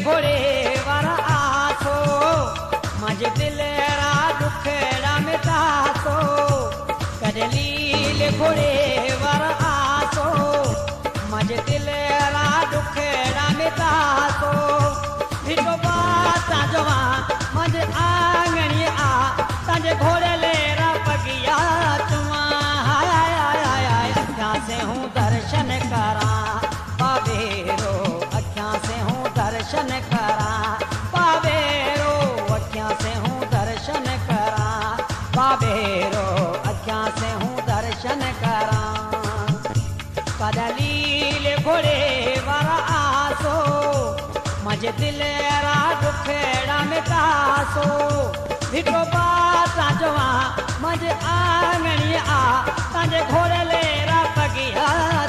घोड़े वर आसो माझे दिल रा दुखड़ा मिटासो कदलील घोड़े वर आसो माझे दिल रा दुखड़ा मिटासो भिटो बाता जवा माझे आंगणी आ ताजे घोड़े लेरा पगिया चुमा हाय हाय हाय हाय अख्या से हूँ दर्शन करा पावेरो अख्या से हूँ दर्शन करा पावेरो अख्या से हूँ दर्शन करा पावेरो अख्या से हूँ दर्शन करा कदलील घोड़े वर आसो माझे दिल रा दुखड़ा मिटासो भिटो बाता जवा माझे आंगणी आ ताजे घोड़े लेरा पगिया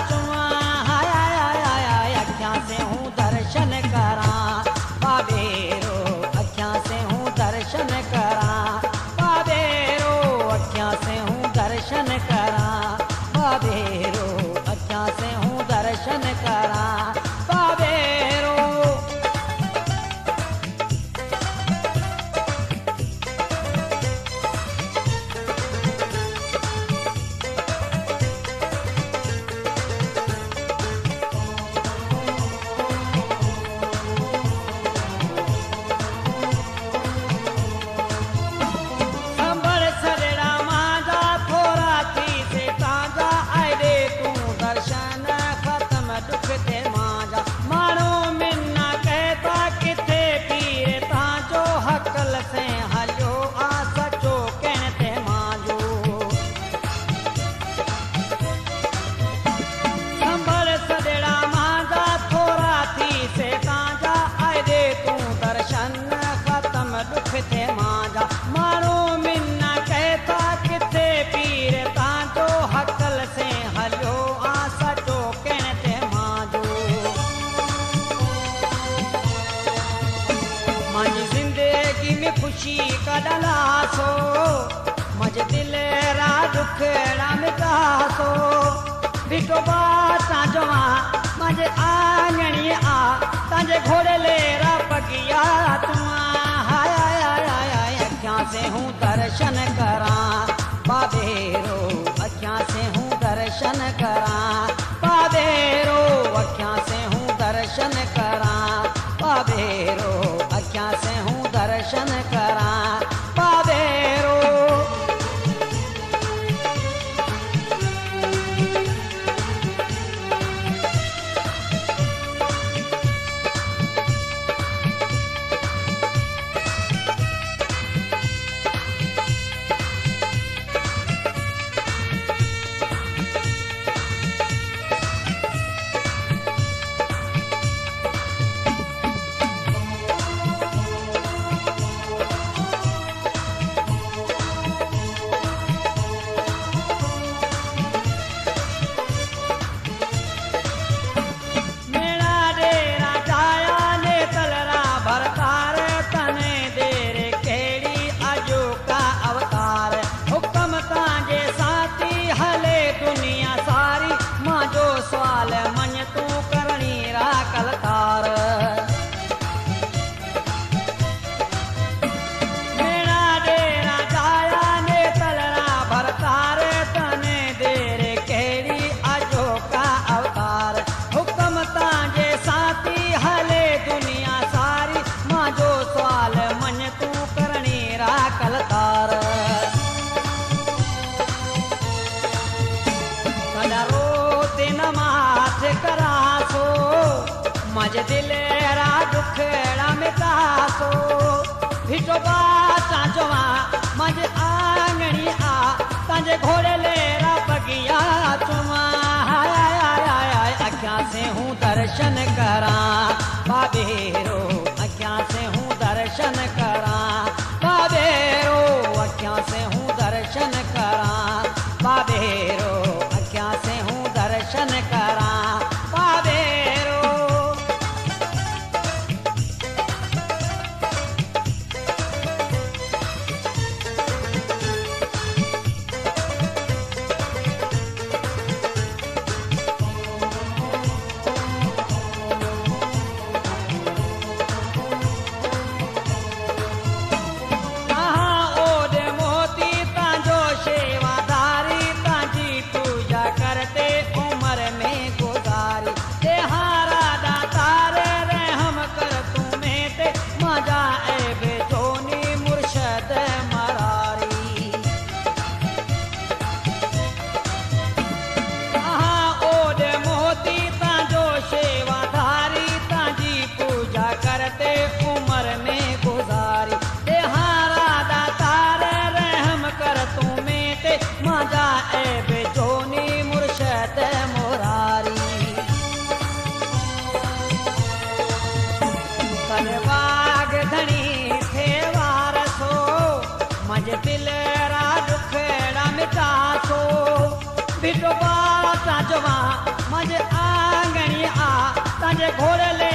चुमा हाय हाय हाय हाय अख्या से हूँ दर्शन करा पावेरो अख्या से हूँ दर्शन करा पावेरो अख्या से हूँ दर्शन करा पावेरो अख्या से हूँ दर्शन करा पावेरो खुशी का डलासो मज दिल रा दुखड़ा मिटासो भिटो बाता जवा मज आंगणी आ ताजे घोड़े लेरा पगिया तुमा हाय हाय हाय हाय अख्या से हूँ दर्शन करा पावेरो अख्या से हूँ दर्शन करा पावेरो अख्या से हूँ दर्शन करा पावेरो अख्या से हूँ दर्शन करा पावेरो सवाल मन तू करणी रा कलकार मेरा डेरा जाया ने तलरा भरतार तने देरे केड़ी अजो का अवतार हुक्म ताजे साथी हले दुनिया सारी माजो सवाल मन तू करणी रा कलकार नमाज करासो मज दिल रा दुखड़ा मिटासो भिटो बाता जवा मज आंगणी आ ताजे घोड़े लेरा पगिया चुमा हाय हाय हाय हाय अख्या से हूँ दर्शन करा पावेरो अख्या से हूँ दर्शन करा पावेरो अख्या से हूँ दर्शन करा पावेरो अख्या से हूँ दर्शन करा पावेरो विठोबा ताजवा माझे आंगणी आ ताजे घोडले